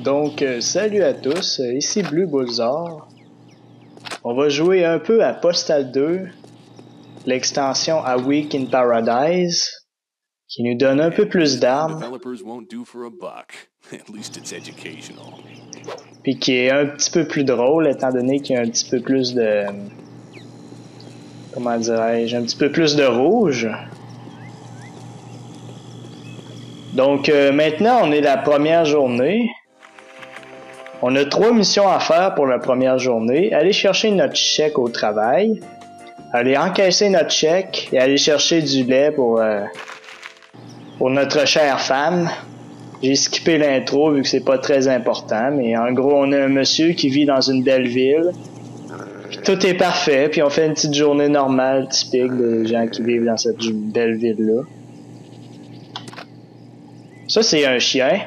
Donc, salut à tous, ici Blue Bullsar. On va jouer un peu à Postal 2, l'extension A Week in Paradise, qui nous donne un peu plus d'armes, puis qui est un petit peu plus drôle, étant donné qu'il y a un petit peu plus de... Comment dirais-je? Un petit peu plus de rouge. Donc, maintenant, on est la première journée. On a 3 missions à faire pour la première journée. Aller chercher notre chèque au travail, aller encaisser notre chèque et aller chercher du lait pour notre chère femme. J'ai skippé l'intro vu que c'est pas très important, mais en gros, on a un monsieur qui vit dans une belle ville. Puis tout est parfait, puis on fait une petite journée normale, typique des gens qui vivent dans cette belle ville-là. Ça, c'est un chien.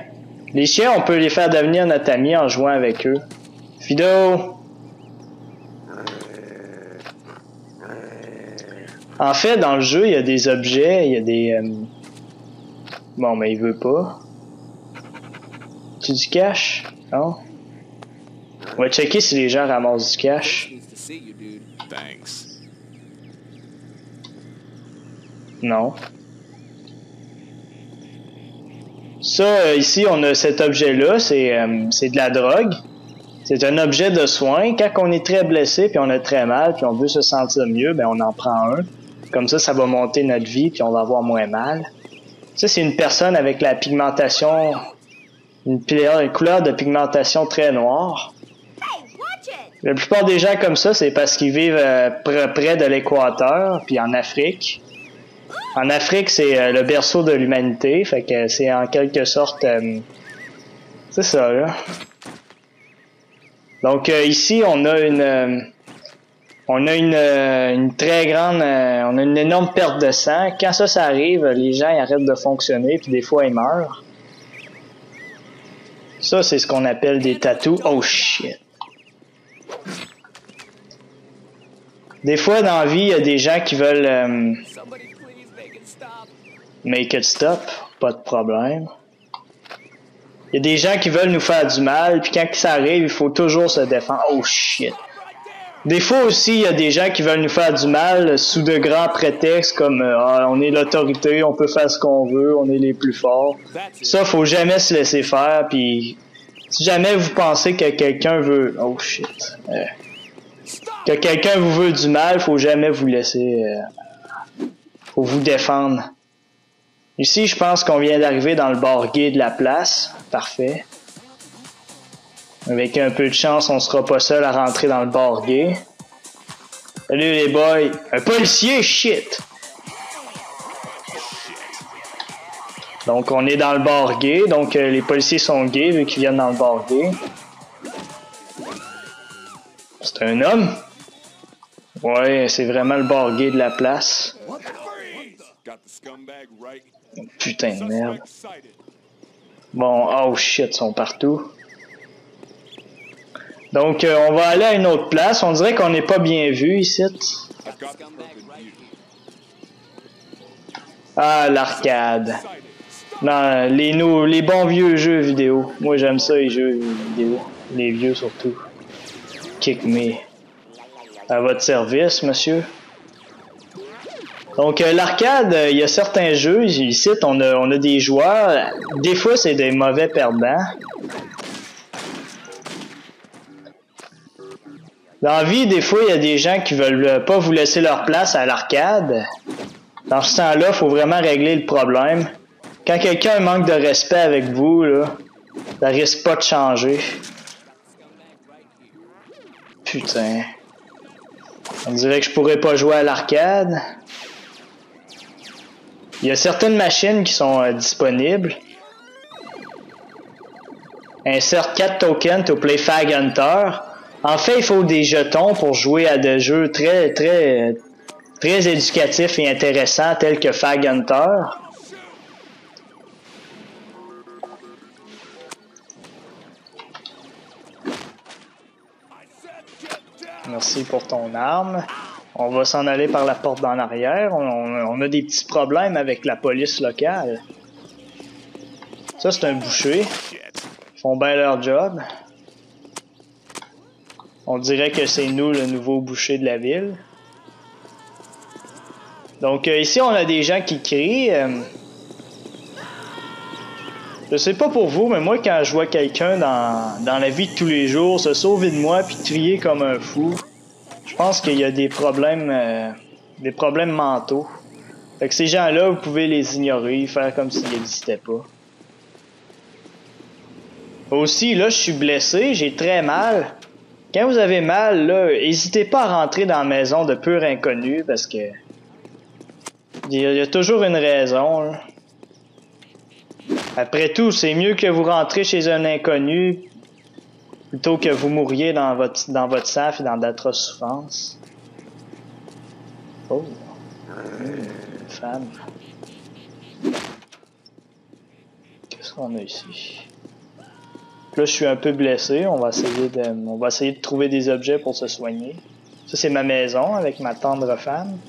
Les chiens, on peut les faire devenir notre ami en jouant avec eux. Fido! En fait, dans le jeu, il y a des objets, il y a des... Bon, mais il veut pas. Tu du cash? Non? On va checker si les gens ramassent du cash. Non. Ça, ici, on a cet objet-là, c'est de la drogue. C'est un objet de soin. Quand on est très blessé, puis on a très mal, puis on veut se sentir mieux, ben on en prend un. Comme ça va monter notre vie, puis on va avoir moins mal. Ça, c'est une personne avec la pigmentation, une couleur de pigmentation très noire. La plupart des gens comme ça, c'est parce qu'ils vivent près de l'équateur, puis en Afrique. En Afrique, c'est le berceau de l'humanité, fait que c'est en quelque sorte... c'est ça, là. Donc ici, on a une très grande... on a une énorme perte de sang. Quand ça arrive, les gens ils arrêtent de fonctionner, puis des fois, ils meurent. Ça, c'est ce qu'on appelle des tatous. Oh, shit! Des fois, dans la vie, il y a des gens qui veulent... make it stop, pas de problème. Il y a des gens qui veulent nous faire du mal, puis quand ça arrive, il faut toujours se défendre. Oh shit. Des fois aussi, il y a des gens qui veulent nous faire du mal sous de grands prétextes comme on est l'autorité, on peut faire ce qu'on veut, on est les plus forts. Ça, faut jamais se laisser faire, puis si jamais vous pensez que quelqu'un veut... Oh shit. Que quelqu'un vous veut du mal, faut jamais vous laisser... faut vous défendre. Ici, je pense qu'on vient d'arriver dans le bar gay de la place. Parfait. Avec un peu de chance, on sera pas seul à rentrer dans le bar gay. Salut les boys. Un policier, shit! Donc, on est dans le bar gay. Donc, les policiers sont gays vu qu'ils viennent dans le bar gay. C'est un homme? Ouais, c'est vraiment le bar gay de la place. Putain de merde. Bon, oh shit, ils sont partout. Donc, on va aller à une autre place. On dirait qu'on n'est pas bien vu ici. Ah, l'arcade. Non, les bons vieux jeux vidéo. Moi, j'aime ça, les jeux vidéo. Les vieux, surtout. Kick me. À votre service, monsieur. Donc, l'arcade, il y a certains jeux. Ici, on a des joueurs. Des fois, c'est des mauvais perdants. Dans la vie, des fois, il y a des gens qui veulent pas vous laisser leur place à l'arcade. Dans ce temps-là, il faut vraiment régler le problème. Quand quelqu'un manque de respect avec vous, là, ça risque pas de changer. Putain. On dirait que je pourrais pas jouer à l'arcade. Il y a certaines machines qui sont disponibles. Inserte 4 tokens to play Fag Hunter. En fait, il faut des jetons pour jouer à des jeux très éducatifs et intéressants tels que Fag Hunter. Merci pour ton arme. On va s'en aller par la porte d'en arrière. On a des petits problèmes avec la police locale. Ça, c'est un boucher. Ils font bien leur job. On dirait que c'est nous, le nouveau boucher de la ville. Donc, ici, on a des gens qui crient. Je sais pas pour vous, mais moi, quand je vois quelqu'un dans la vie de tous les jours se sauver de moi puis crier comme un fou, je pense qu'il y a des problèmes mentaux. Fait que ces gens-là, vous pouvez les ignorer, faire comme s'ils n'existaient pas. Aussi, là, je suis blessé, j'ai très mal. Quand vous avez mal, là, n'hésitez pas à rentrer dans la maison de pur inconnu parce que il y a toujours une raison. Là. Après tout, c'est mieux que vous rentrez chez un inconnu plutôt que vous mouriez dans votre sang et dans d'atroces souffrances. Oh, une femme. Qu'est-ce qu'on a ici? Là, je suis un peu blessé. On va essayer de trouver des objets pour se soigner. Ça, c'est ma maison avec ma tendre femme.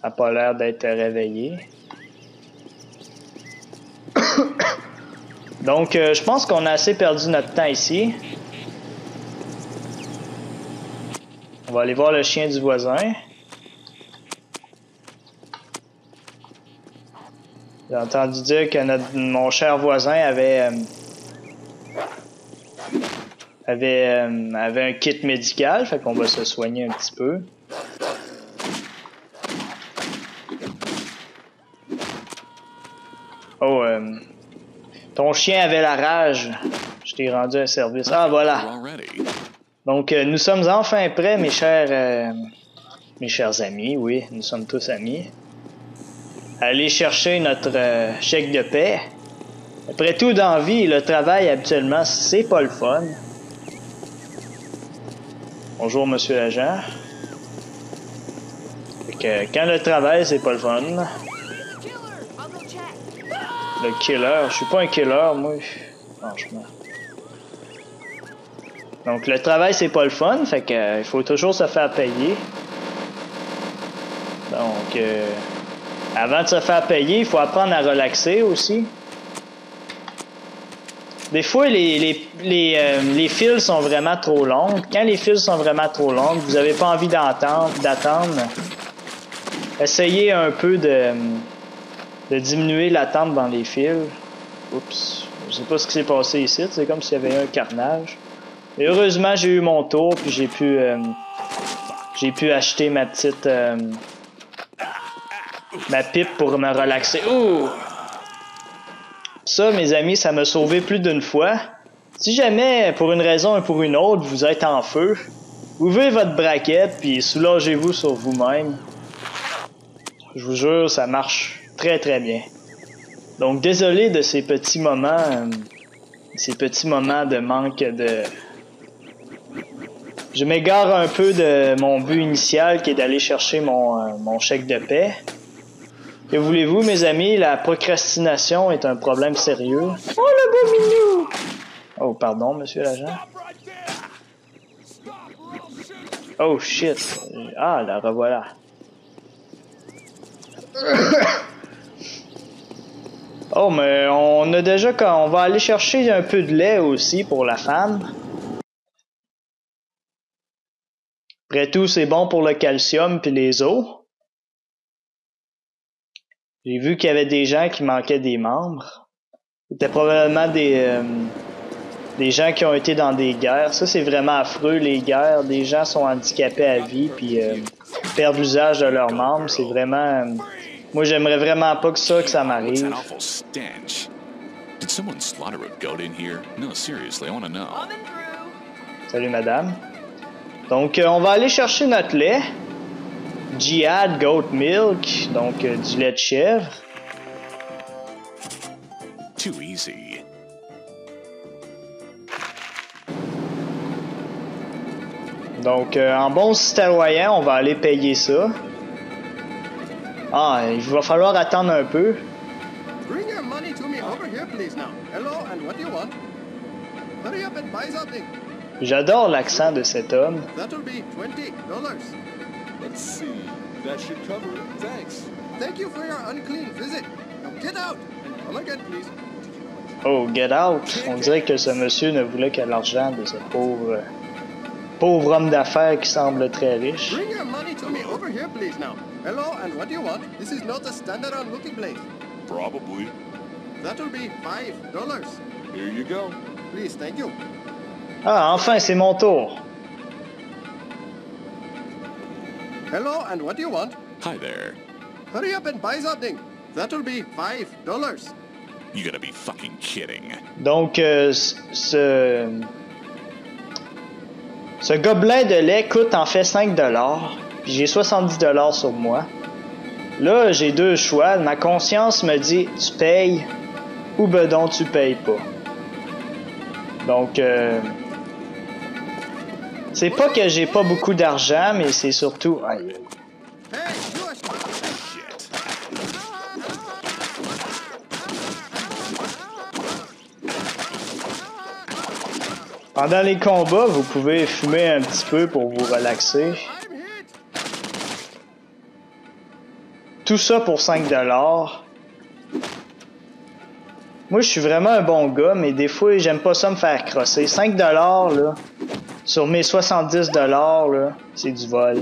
Elle n'a pas l'air d'être réveillée. Donc, je pense qu'on a assez perdu notre temps ici. On va aller voir le chien du voisin. J'ai entendu dire que mon cher voisin avait un kit médical, fait qu'on va se soigner un petit peu. Oh, ton chien avait la rage. Je t'ai rendu un service. Ah, voilà. Donc, nous sommes enfin prêts, mes chers amis. Oui, nous sommes tous amis. Aller chercher notre chèque de paie. Après tout, dans la vie, le travail, habituellement, c'est pas le fun. Bonjour, monsieur l'agent. Fait que quand le travail, c'est pas le fun. Le killer. Je suis pas un killer, moi. Franchement. Donc, le travail, c'est pas le fun. Fait que il faut toujours se faire payer. Donc, avant de se faire payer, il faut apprendre à relaxer aussi. Des fois, les files sont vraiment trop longues. Quand les files sont vraiment trop longues, vous n'avez pas envie d'attendre. Essayez un peu de diminuer l'attente dans les files. Oups, je sais pas ce qui s'est passé ici. C'est comme s'il y avait eu un carnage. Et heureusement, j'ai eu mon tour, puis j'ai pu acheter ma petite ma pipe pour me relaxer. Ouh! Ça, mes amis, ça m'a sauvé plus d'une fois. Si jamais, pour une raison ou pour une autre, vous êtes en feu, ouvrez votre braquette puis soulagez-vous sur vous-même. Je vous jure, ça marche très très bien. Donc, désolé de ces petits moments de manque de... Je m'égare un peu de mon but initial qui est d'aller chercher mon chèque de paie. Que voulez-vous, mes amis, la procrastination est un problème sérieux. Oh, le beau minou! Oh, pardon, monsieur l'agent. Oh shit. Ah, la revoilà. Oh, mais on a déjà... On va aller chercher un peu de lait aussi pour la femme. Après tout, c'est bon pour le calcium puis les os. J'ai vu qu'il y avait des gens qui manquaient des membres. C'était probablement des gens qui ont été dans des guerres. Ça, c'est vraiment affreux, les guerres. Des gens sont handicapés à vie puis perdent l'usage de leurs membres. C'est vraiment... moi, j'aimerais vraiment pas que ça m'arrive. Salut, madame. Donc, on va aller chercher notre lait. Jihad Goat Milk, donc du lait de chèvre. Too easy. Donc, en bon citoyen, on va aller payer ça. Ah, il va falloir attendre un peu. Bring your money to me over here, please now. Hello, and what do you want? Hurry up and buy something. J'adore l'accent de cet homme. That'll be $20. Let's see. That should cover it. Thanks. Thank you for your unclean visit. Now get out and come again, please. Oh, get out! On dirait que ce monsieur ne voulait que l'argent de ce pauvre homme d'affaires qui semble très riche. Bring your money to me over here, please now. Hello, and what do you want? This is not a standard looking place. Probably. That'll be $5. Here you go. Please, thank you. Ah, enfin, c'est mon tour. Hello, and what do you want? Hi there. Hurry up and buy something. That'll be $5. You gotta be fucking kidding. Donc, ce gobelin de lait coûte en fait 5$. Puis j'ai 70$ sur moi. Là, j'ai deux choix. Ma conscience me dit tu payes ou ben donc tu payes pas. Donc, c'est pas que j'ai pas beaucoup d'argent, mais c'est surtout... Aïe. Hey, you are... Shit. Pendant les combats, vous pouvez fumer un petit peu pour vous relaxer. I'm hit. Tout ça pour 5$. Moi, je suis vraiment un bon gars, mais des fois, j'aime pas ça me faire crosser. 5$, là, sur mes 70$, là, c'est du vol.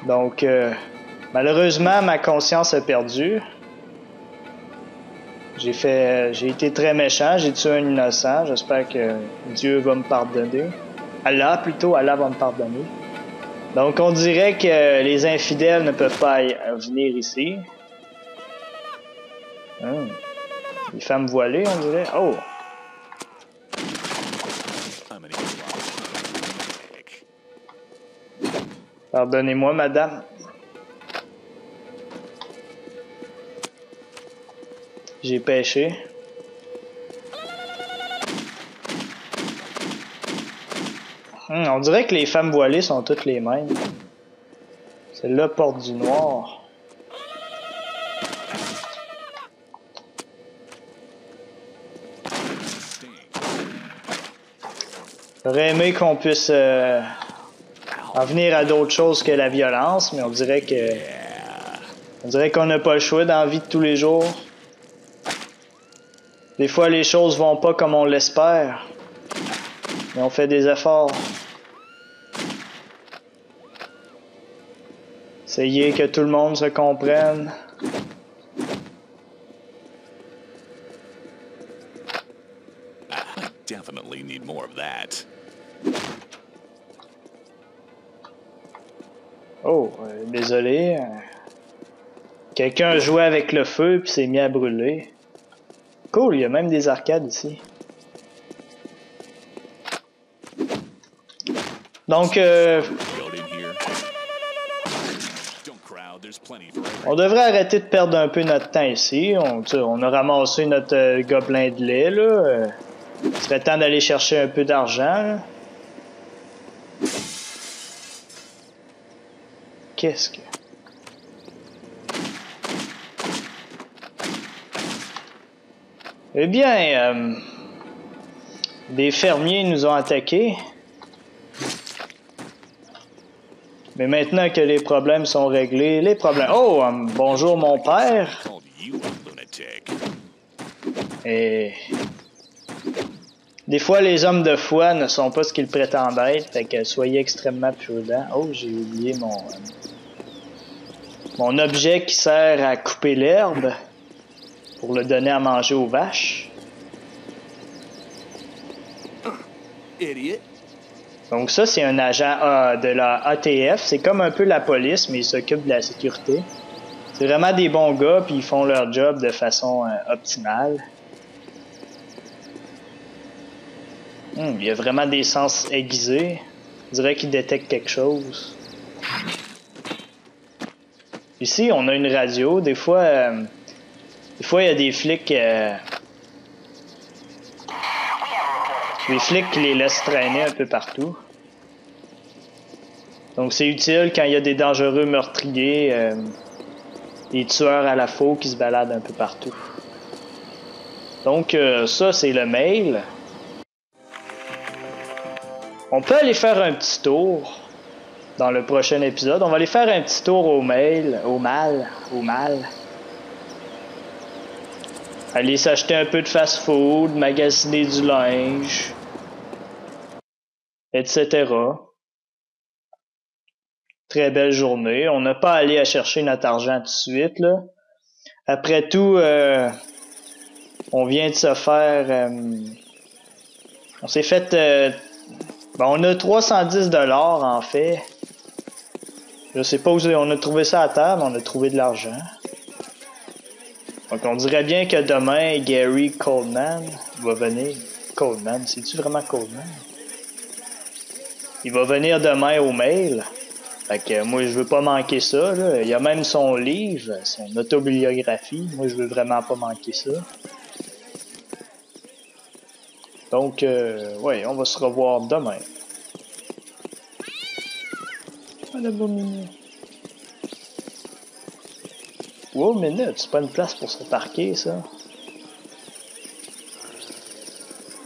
Donc, malheureusement, ma conscience a perdu. J'ai été très méchant, j'ai tué un innocent. J'espère que Dieu va me pardonner. Allah, plutôt, Allah va me pardonner. Donc, on dirait que les infidèles ne peuvent pas venir ici. Les femmes voilées, on dirait. Oh! Pardonnez-moi, madame. J'ai péché. On dirait que les femmes voilées sont toutes les mêmes. Celle-là porte du noir. J'aurais aimé qu'on puisse en venir à d'autres choses que la violence, mais on dirait qu'on n'a pas le choix dans la vie de tous les jours. Des fois, les choses vont pas comme on l'espère, mais on fait des efforts. Essayez que tout le monde se comprenne. I definitely need more of that. Oh, désolé. Quelqu'un jouait avec le feu puis s'est mis à brûler. Cool, il y a même des arcades ici. Donc, on devrait arrêter de perdre un peu notre temps ici. On a ramassé notre gobelin de lait, là. Il serait temps d'aller chercher un peu d'argent. Qu'est-ce que... Eh bien, des fermiers nous ont attaqués. Mais maintenant que les problèmes sont réglés, les problèmes... Oh, bonjour mon père. Called you a lunatic. Et... Des fois, les hommes de foi ne sont pas ce qu'ils prétendent être, fait que soyez extrêmement prudents. Oh, j'ai oublié mon objet qui sert à couper l'herbe pour le donner à manger aux vaches. Idiot. Donc ça, c'est un agent de la ATF. C'est comme un peu la police, mais ils s'occupent de la sécurité. C'est vraiment des bons gars, puis ils font leur job de façon optimale. Il y a vraiment des sens aiguisés. On dirait qu'ils détectent quelque chose. Ici, on a une radio. Des fois, il y a des flics... des flics qui les laissent traîner un peu partout. Donc c'est utile quand il y a des dangereux meurtriers, des tueurs à la faux qui se baladent un peu partout. Donc ça, c'est le mail. On peut aller faire un petit tour dans le prochain épisode. On va aller faire un petit tour au mail, au mal. Aller s'acheter un peu de fast-food, magasiner du linge, etc. Très belle journée. On n'a pas allé à chercher notre argent tout de suite, là. Après tout, on vient de se faire... on s'est fait... on a 310 $ en fait. Je sais pas où on a trouvé ça à terre, mais on a trouvé de l'argent. Donc on dirait bien que demain, Gary Coleman va venir. Coleman, c'est-tu vraiment Coleman? Il va venir demain au mail. Fait que moi, je veux pas manquer ça, là. Il y a même son livre, son autobiographie. Moi, je veux vraiment pas manquer ça. Donc, ouais, on va se revoir demain. Wow, minute, c'est pas une place pour se parquer, ça.